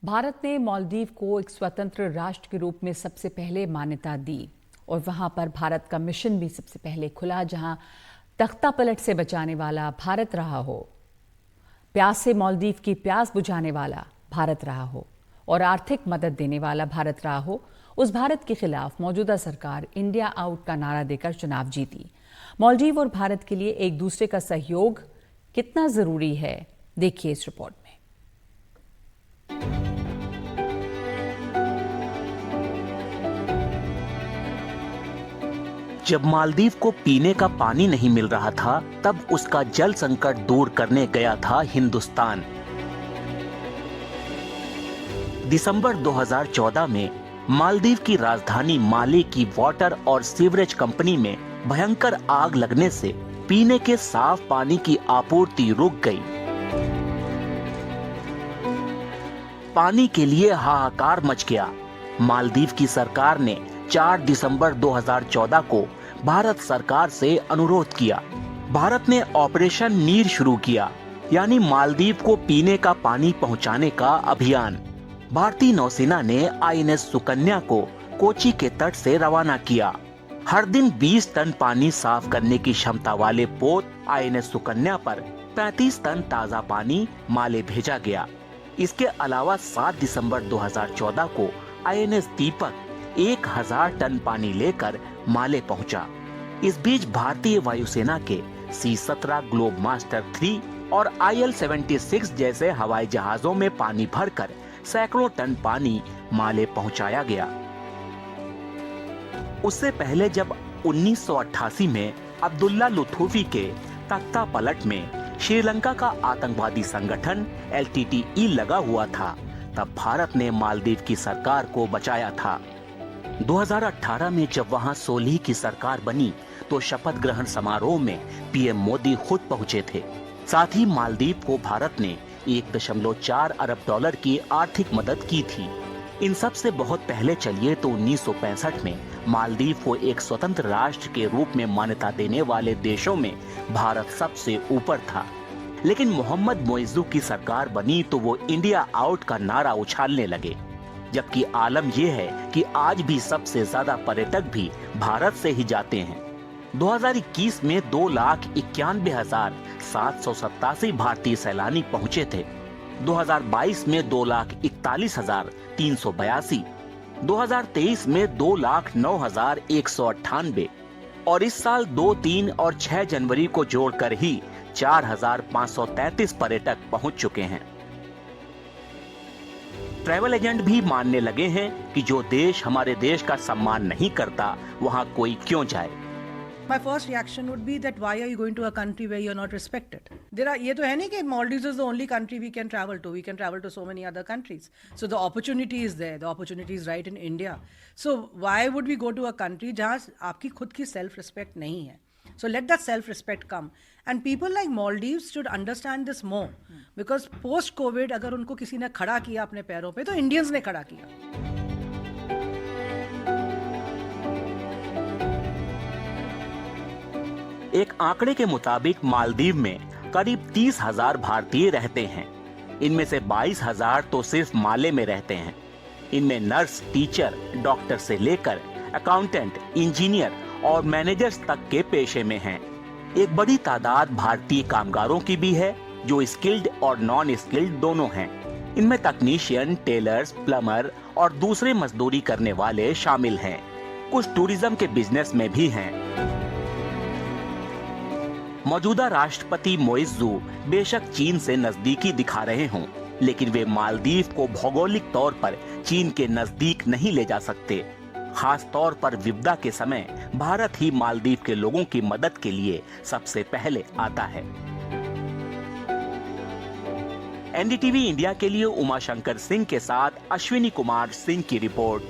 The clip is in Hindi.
भारत ने मालदीव को एक स्वतंत्र राष्ट्र के रूप में सबसे पहले मान्यता दी और वहां पर भारत का मिशन भी सबसे पहले खुला, जहां तख्ता पलट से बचाने वाला भारत रहा हो, प्यास से मालदीव की प्यास बुझाने वाला भारत रहा हो और आर्थिक मदद देने वाला भारत रहा हो। उस भारत के खिलाफ मौजूदा सरकार इंडिया आउट का नारा देकर चुनाव जीती। मालदीव और भारत के लिए एक दूसरे का सहयोग कितना जरूरी है, देखिए इस रिपोर्ट में। जब मालदीव को पीने का पानी नहीं मिल रहा था, तब उसका जल संकट दूर करने गया था हिंदुस्तान। दिसंबर 2014 में मालदीव की राजधानी माले की वाटर और सीवरेज कंपनी में भयंकर आग लगने से पीने के साफ पानी की आपूर्ति रुक गई। पानी के लिए हाहाकार मच गया। मालदीव की सरकार ने 4 दिसंबर 2014 को भारत सरकार से अनुरोध किया। भारत ने ऑपरेशन नीर शुरू किया, यानी मालदीव को पीने का पानी पहुंचाने का अभियान। भारतीय नौसेना ने आईएनएस सुकन्या को कोची के तट से रवाना किया। हर दिन 20 टन पानी साफ करने की क्षमता वाले पोत आईएनएस सुकन्या पर 35 टन ताजा पानी माले भेजा गया। इसके अलावा 7 दिसंबर 2014 को आईएनएस दीपक 1000 टन पानी लेकर माले पहुंचा। इस बीच भारतीय वायुसेना के C-17 ग्लोब मास्टर 3 और IL-76 जैसे हवाई जहाजों में पानी भरकर सैकड़ों टन पानी माले पहुंचाया गया। उससे पहले जब 1988 में अब्दुल्ला लुथूफी के तख्ता पलट में श्रीलंका का आतंकवादी संगठन LTTE लगा हुआ था, तब भारत ने मालदीव की सरकार को बचाया था। 2018 में जब वहां सोलिह की सरकार बनी, तो शपथ ग्रहण समारोह में पीएम मोदी खुद पहुंचे थे। साथ ही मालदीव को भारत ने 1.4 अरब डॉलर की आर्थिक मदद की थी। इन सब से बहुत पहले चलिए तो 1965 में मालदीव को एक स्वतंत्र राष्ट्र के रूप में मान्यता देने वाले देशों में भारत सबसे ऊपर था। लेकिन मोहम्मद मोइज़ू की सरकार बनी तो वो इंडिया आउट का नारा उछालने लगे। जबकि आलम यह है कि आज भी सबसे ज्यादा पर्यटक भी भारत से ही जाते हैं। 2021 में 2,91,787 भारतीय सैलानी पहुंचे थे। 2022 में 2,41,382, 2023 में 2,09,198 और इस साल 2, 3 और 6 जनवरी को जोड़कर ही 4,533 पर्यटक पहुंच चुके हैं। ट्रैवल एजेंट भी मानने लगे हैं कि जो देश हमारे देश का सम्मान नहीं करता, वहां कोई क्यों जाए। My first reaction would be that why are you going to a country where you're not respected? ये तो है नहीं कि Maldives is the only country we can travel to. We can travel to so many other countries. So the opportunity is there. The opportunity is right in India. So why would we go to a country जहाँ आपकी खुद की self respect नहीं है? So let that self respect come. And people like Maldives should understand this more. Because post COVID अगर उनको किसी ने खड़ा किया अपने पैरों पे, तो Indians ने खड़ा किया। एक आंकड़े के मुताबिक मालदीव में करीब 30,000 भारतीय रहते हैं। इनमें से 22,000 तो सिर्फ माले में रहते हैं। इनमें नर्स, टीचर, डॉक्टर से लेकर अकाउंटेंट, इंजीनियर और मैनेजर्स तक के पेशे में हैं। एक बड़ी तादाद भारतीय कामगारों की भी है, जो स्किल्ड और नॉन स्किल्ड दोनों हैं। इनमें तकनीशियन, टेलर्स, प्लम्बर और दूसरे मजदूरी करने वाले शामिल हैं। कुछ टूरिज्म के बिजनेस में भी हैं। मौजूदा राष्ट्रपति मोइज़ू बेशक चीन से नजदीकी दिखा रहे हों, लेकिन वे मालदीव को भौगोलिक तौर पर चीन के नजदीक नहीं ले जा सकते। खास तौर पर विपदा के समय भारत ही मालदीव के लोगों की मदद के लिए सबसे पहले आता है। एनडीटीवी इंडिया के लिए उमाशंकर सिंह के साथ अश्विनी कुमार सिंह की रिपोर्ट।